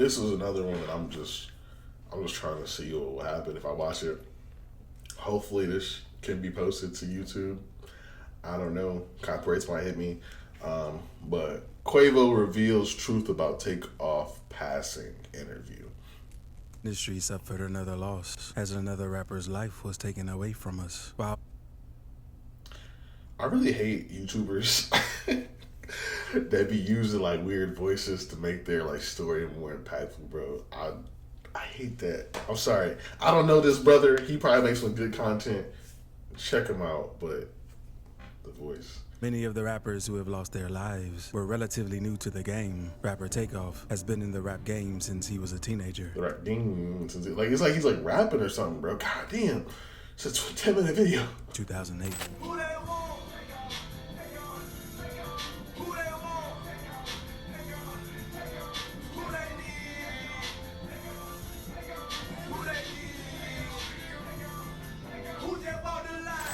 this is another one that I'm just trying to see what will happen if I watch it. Hopefully, this can be posted to YouTube. I don't know. Copyrights might hit me. But Quavo reveals truth about Takeoff passing interview. Industry suffered another loss as another rapper's life was taken away from us. Wow. I really hate YouTubers that be using like weird voices to make their like story more impactful, bro. I hate that. I'm sorry. I don't know this brother. He probably makes some good content. Check him out, but the voice. Many of the rappers who have lost their lives were relatively new to the game. Rapper Takeoff has been in the rap game since he was a teenager. The rap ding, like it's like he's like rapping or something, bro. God damn. It's a 10-minute video. 2008.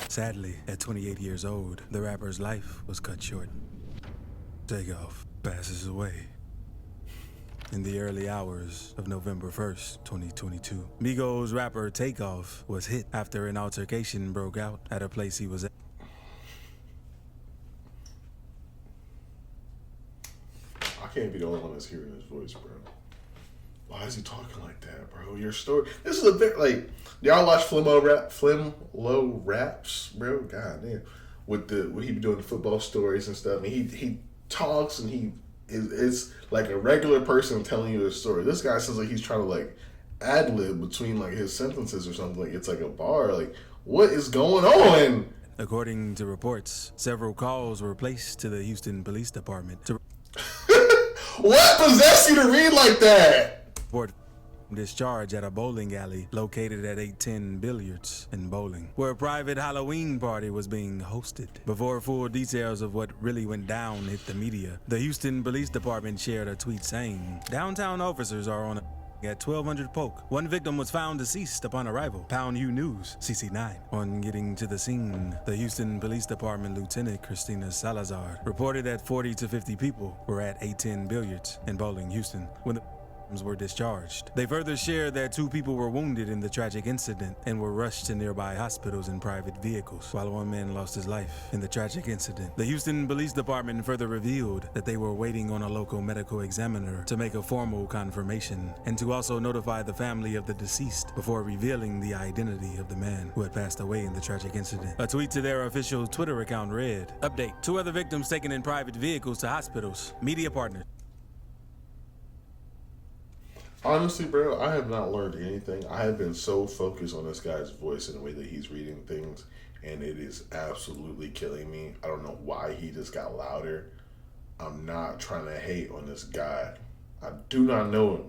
Sadly, at 28 years old, the rapper's life was cut short. Takeoff passes away in the early hours of November 1st, 2022. Migos rapper Takeoff was hit after an altercation broke out at a place he was at. I can't be the only one that's hearing his voice, bro. Why is he talking like that, bro? Your story. This is a bit like y'all watch Flimlo Raps, bro. God damn, with the what he be doing the football stories and stuff. And he talks and he is like a regular person telling you a story. This guy sounds like he's trying to like ad lib between like his sentences or something. Like it's like a bar. Like what is going on? According to reports, several calls were placed to the Houston Police Department to what possessed you to read like that? report discharge at a bowling alley located at 810 Billiards in Bowling, where a private Halloween party was being hosted. Before full details of what really went down hit the media, the Houston Police Department shared a tweet saying, "Downtown officers are on at 1200 Polk. One victim was found deceased upon arrival. Pound U News, CC9. On getting to the scene, the Houston Police Department Lieutenant Christina Salazar reported that 40 to 50 people were at 810 Billiards in Bowling, Houston, when the were discharged. They further shared that 2 people were wounded in the tragic incident and were rushed to nearby hospitals in private vehicles, while 1 man lost his life in the tragic incident. The Houston Police Department further revealed that they were waiting on a local medical examiner to make a formal confirmation and to also notify the family of the deceased before revealing the identity of the man who had passed away in the tragic incident. A tweet to their official Twitter account read, "Update, 2 other victims taken in private vehicles to hospitals. Media partners." Honestly, bro, I have not learned anything. I have been so focused on this guy's voice and the way that he's reading things, and it is absolutely killing me. I don't know why he just got louder. I'm not trying to hate on this guy. I do not know him.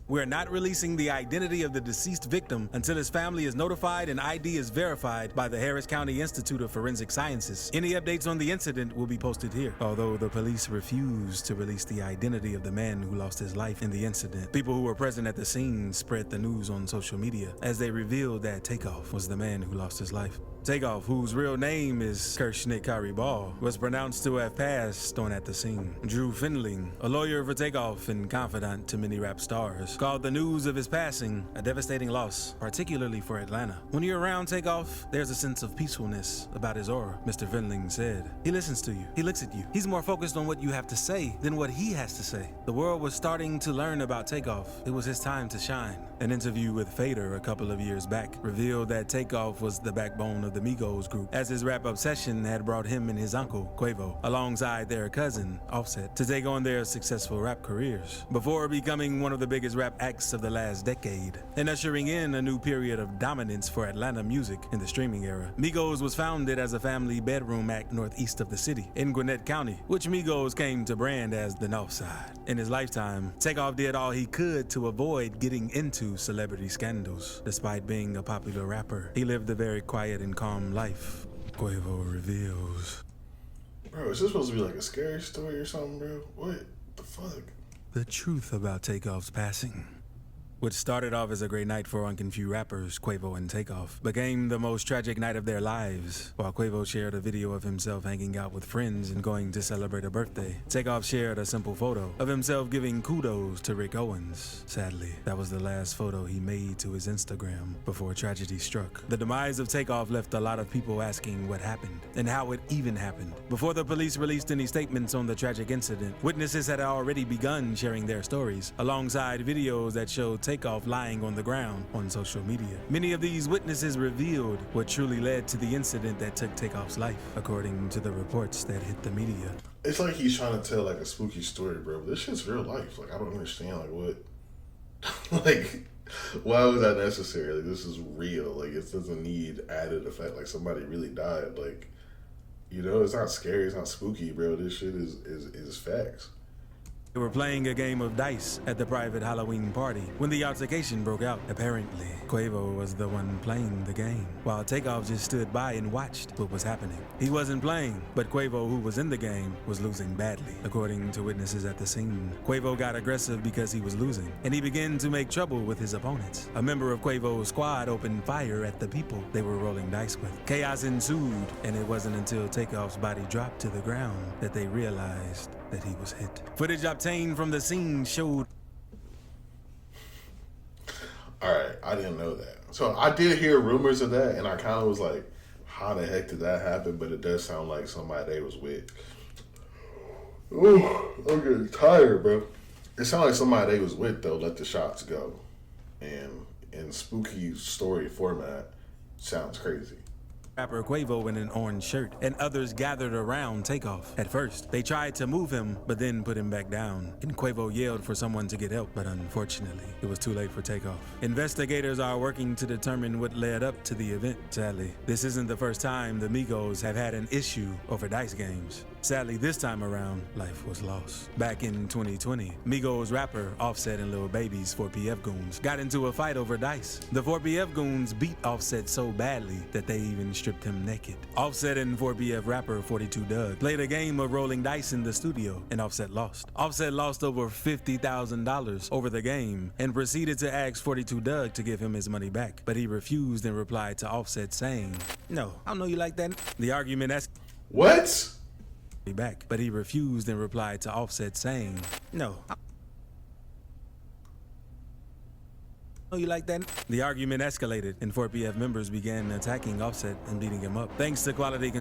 "We're not releasing the identity of the deceased victim until his family is notified and ID is verified by the Harris County Institute of Forensic Sciences. Any updates on the incident will be posted here." Although the police refused to release the identity of the man who lost his life in the incident, people who were present at the scene spread the news on social media as they revealed that Takeoff was the man who lost his life. Takeoff, whose real name is Kershnik Ball, was pronounced to have passed on at the scene. Drew Findling, a lawyer for Takeoff and confidant to many rap stars, called the news of his passing a devastating loss, particularly for Atlanta. "When you're around Takeoff, there's a sense of peacefulness about his aura," Mr. Findling said. "He listens to you. He looks at you. He's more focused on what you have to say than what he has to say." The world was starting to learn about Takeoff. It was his time to shine. An interview with Fader a couple of years back revealed that Takeoff was the backbone of the Migos group, as his rap obsession had brought him and his uncle, Quavo, alongside their cousin, Offset, to take on their successful rap careers, before becoming one of the biggest rap acts of the last decade, and ushering in a new period of dominance for Atlanta music in the streaming era. Migos was founded as a family bedroom act northeast of the city, in Gwinnett County, which Migos came to brand as the North Side. In his lifetime, Takeoff did all he could to avoid getting into celebrity scandals. Despite being a popular rapper, he lived a very quiet and calm life, Quavo reveals. Bro, is this supposed to be like a scary story or something, bro? What the fuck? The truth about Takeoff's passing. Which started off as a great night for unconfused rappers Quavo and Takeoff, became the most tragic night of their lives. While Quavo shared a video of himself hanging out with friends and going to celebrate a birthday, Takeoff shared a simple photo of himself giving kudos to Rick Owens. Sadly, that was the last photo he made to his Instagram before tragedy struck. The demise of Takeoff left a lot of people asking what happened and how it even happened. Before the police released any statements on the tragic incident, witnesses had already begun sharing their stories, alongside videos that showed Takeoff lying on the ground on social media. Many of these witnesses revealed what truly led to the incident that took Takeoff's life, according to the reports that hit the media. It's like he's trying to tell like a spooky story, bro. This shit's real life. Like I don't understand like what like why was that necessary? Like this is real. Like it doesn't need added effect. Like somebody really died. Like you know, it's not scary, it's not spooky, bro. This shit is facts. They were playing a game of dice at the private Halloween party when the altercation broke out. Apparently, Quavo was the one playing the game, while Takeoff just stood by and watched what was happening. He wasn't playing, but Quavo, who was in the game, was losing badly. According to witnesses at the scene, Quavo got aggressive because he was losing, and he began to make trouble with his opponents. A member of Quavo's squad opened fire at the people they were rolling dice with. Chaos ensued, and it wasn't until Takeoff's body dropped to the ground that they realized that he was hit. Footage obtained from the scene showed. Alright, I didn't know that. So I did hear rumors of that, and I kind of was like, how the heck did that happen? But it does sound like somebody they was with. Ooh, I'm getting tired, bro. It sounded like somebody they was with, though, let the shots go. And in spooky story format, sounds crazy. Rapper Quavo in an orange shirt, and others gathered around Takeoff. At first, they tried to move him, but then put him back down, and Quavo yelled for someone to get help, but unfortunately, it was too late for Takeoff. Investigators are working to determine what led up to the event. Sadly, this isn't the first time the Migos have had an issue over dice games. Sadly, this time around, life was lost. Back in 2020, Migos rapper Offset and Lil Baby's 4PF goons got into a fight over dice. The 4PF goons beat Offset so badly that they even stripped him naked. Offset and 4PF rapper 42 Doug played a game of rolling dice in the studio, and Offset lost. Offset lost over $50,000 over the game and proceeded to ask 42 Doug to give him his money back, but he refused and replied to Offset saying, "No, I don't know you like that." The argument What? Back, but he refused and replied to Offset saying, "No. Oh, you like that?" The argument escalated, and 4PF members began attacking Offset and beating him up. Thanks to quality.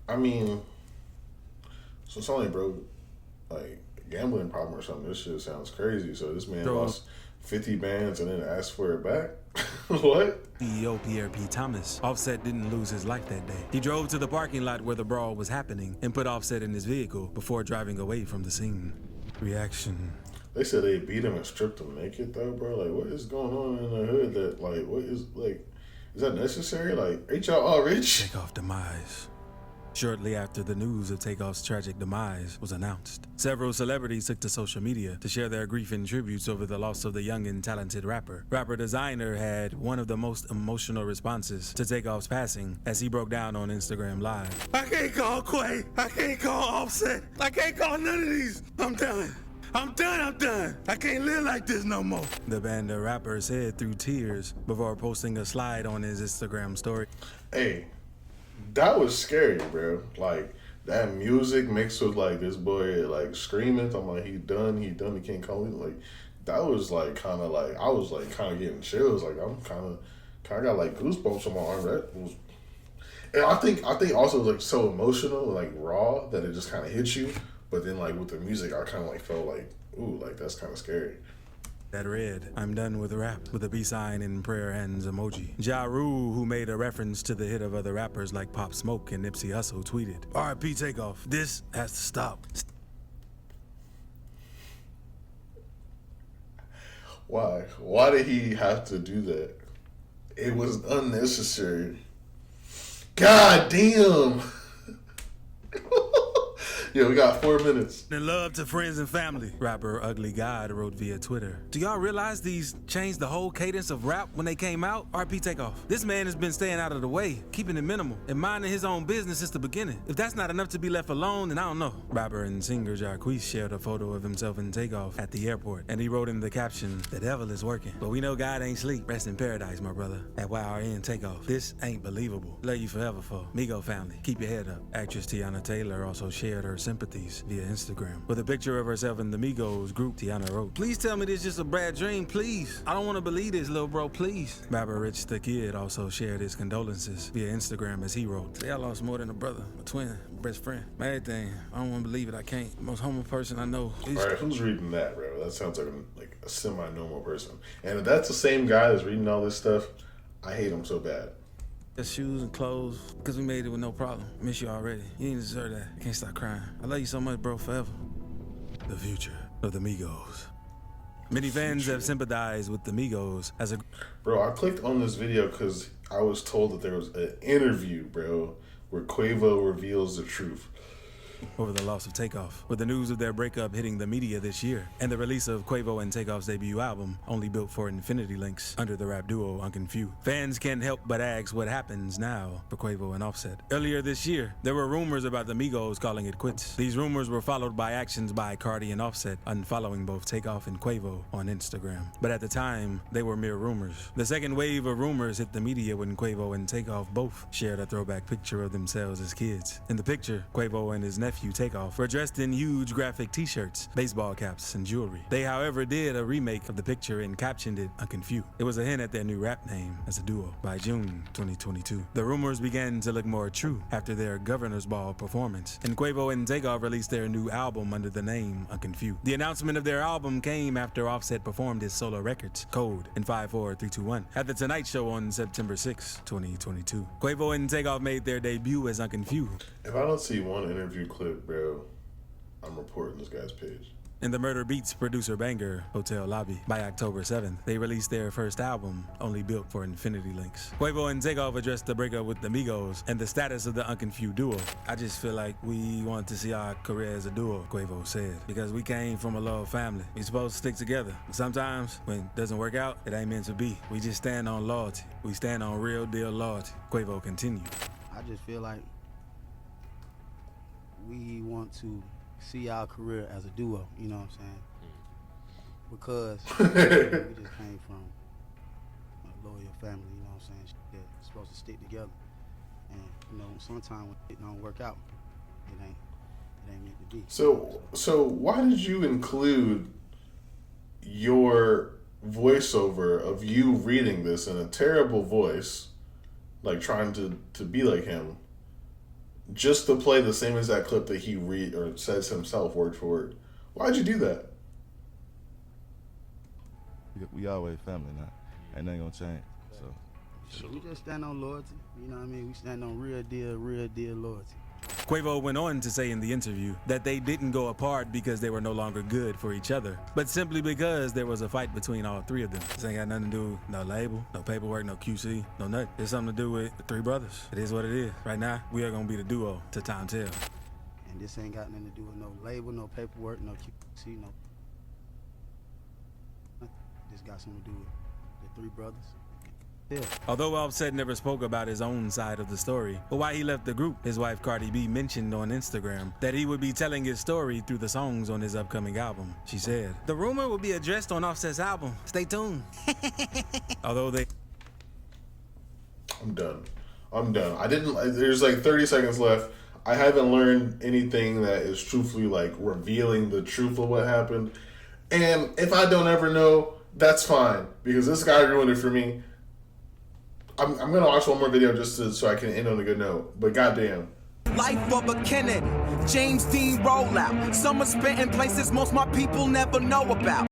I mean, so it's only bro, like a gambling problem or something. This shit sounds crazy. So this man lost 50 bands and then asked for it back. What? CEO Pierre P. Thomas. Offset didn't lose his life that day. He drove to the parking lot where the brawl was happening and put Offset in his vehicle before driving away from the scene. Reaction. They said they beat him and stripped him naked, though, bro. Like, what is going on in the hood? That, like, what is, like, is that necessary? Like, ain't y'all all rich? Takeoff demise. Shortly after the news of Takeoff's tragic demise was announced, several celebrities took to social media to share their grief and tributes over the loss of the young and talented rapper. Rapper Designer had one of the most emotional responses to Takeoff's passing as he broke down on Instagram Live. "I can't call Quay. I can't call Offset. I can't call none of these. I'm done. I'm done. I can't live like this no more," the Banda rapper said through tears before posting a slide on his Instagram story. Hey, that was scary, bro. Like, that music mixed with, like, this boy, like, screaming. I'm like, he done, he can't call me. Like, that was, like, kind of, like, I was, like, kind of getting chills. Like, I'm kind of got, like, goosebumps on my arm. That was, and I think also, like, so emotional, like, raw, that it just kind of hits you. But then, like, with the music, I kind of, like, felt like, ooh, like, that's kind of scary. That read, "I'm done with rap," with a peace sign and prayer hands emoji. Ja Rule, who made a reference to the hit of other rappers like Pop Smoke and Nipsey Hussle, tweeted, "RIP Takeoff. This has to stop." Why? Why did he have to do that? It was unnecessary. God damn. Yeah, we got 4 minutes. And love to friends and family, rapper Ugly God wrote via Twitter. Do y'all realize these changed the whole cadence of rap when they came out? RP Takeoff. This man has been staying out of the way, keeping it minimal, and minding his own business since the beginning. If that's not enough to be left alone, then I don't know. Rapper and singer Jarquez shared a photo of himself in Takeoff at the airport, and he wrote in the caption, "The devil is working, but we know God ain't sleep. Rest in paradise, my brother." At YRN Takeoff. This ain't believable. Love you forever, for Migo family. Keep your head up. Actress Tiana Taylor also shared her sympathies via Instagram. With a picture of herself in the Migos group, Tiana wrote, "Please tell me this is just a bad dream, please. I don't want to believe this, little bro, please." Rapper Rich the Kid also shared his condolences via Instagram as he wrote, "Say I lost more than a brother, a twin, a best friend. My everything. I don't want to believe it. I can't. The most humble person I know." All right, who's reading that, bro? That sounds like a semi-normal person. And if that's the same guy that's reading all this stuff, I hate him so bad. Shoes and clothes, because we made it with no problem. Miss you already. You ain't deserve that. I can't stop crying. I love you so much, bro, forever. The future of the Migos. Many fans have sympathized with the Migos as a... Bro, I clicked on this video because I was told that there was an interview, bro, where Quavo reveals the truth over the loss of Takeoff, with the news of their breakup hitting the media this year, and the release of Quavo and Takeoff's debut album, Only Built for Infinity Links, under the rap duo Unconfused. Fans can't help but ask what happens now for Quavo and Offset. Earlier this year, there were rumors about the Migos calling it quits. These rumors were followed by actions by Cardi and Offset, unfollowing both Takeoff and Quavo on Instagram. But at the time, they were mere rumors. The second wave of rumors hit the media when Quavo and Takeoff both shared a throwback picture of themselves as kids. In the picture, Quavo and his nephew Takeoff were dressed in huge graphic t-shirts, baseball caps, and jewelry. They, however, did a remake of the picture and captioned it Unconfused. It was a hint at their new rap name as a duo. By June 2022, the rumors began to look more true after their Governor's Ball performance, and Quavo and Takeoff released their new album under the name Unconfused. The announcement of their album came after Offset performed his solo records, Code and 54321, at The Tonight Show on September 6, 2022. Quavo and Takeoff made their debut as Unconfused. If I don't see one interview clip, bro, I'm reporting this guy's page. In the Murder Beats producer banger, Hotel Lobby. By October 7th, they released their first album, Only Built for Infinity Links. Quavo and Takeoff addressed the breakup with the Migos and the status of the Unconfused duo. "I just feel like we want to see our career as a duo," Quavo said, "because we came from a love family. We supposed to stick together. Sometimes, when it doesn't work out, it ain't meant to be. We just stand on loyalty. We stand on real deal loyalty," Quavo continued. "I just feel like we want to see our career as a duo, you know what I'm saying? Because we just came from a loyal family, you know what I'm saying? That's supposed to stick together. And, you know, sometimes when it don't work out, it ain't meant to be. So why did you include your voiceover of you reading this in a terrible voice, like trying to be like him, just to play the same exact clip that he read or says himself word for word? Why'd you do that? We always family now. Ain't nothing gonna change. So we just stand on loyalty. You know what I mean? We stand on real deal loyalty. Quavo went on to say in the interview that they didn't go apart because they were no longer good for each other, but simply because there was a fight between all three of them. This ain't got nothing to do with no label, no paperwork, no QC, no nothing. It's something to do with the three brothers. It is what it is. Right now, we are gonna be the duo to time tell. And this ain't got nothing to do with no label, no paperwork, no QC, no nothing. This got something to do with the three brothers. Yeah. Although Offset never spoke about his own side of the story, but while he left the group, his wife Cardi B mentioned on Instagram that he would be telling his story through the songs on his upcoming album. She said, "The rumor will be addressed on Offset's album. Stay tuned." Although they... I'm done. There's like 30 seconds left. I haven't learned anything that is truthfully like revealing the truth of what happened. And if I don't ever know, that's fine, because this guy ruined it for me. I'm gonna watch one more video just so I can end on a good note. But goddamn. Life of a Kennedy, James Dean rollout. Summer spent in places most my people never know about.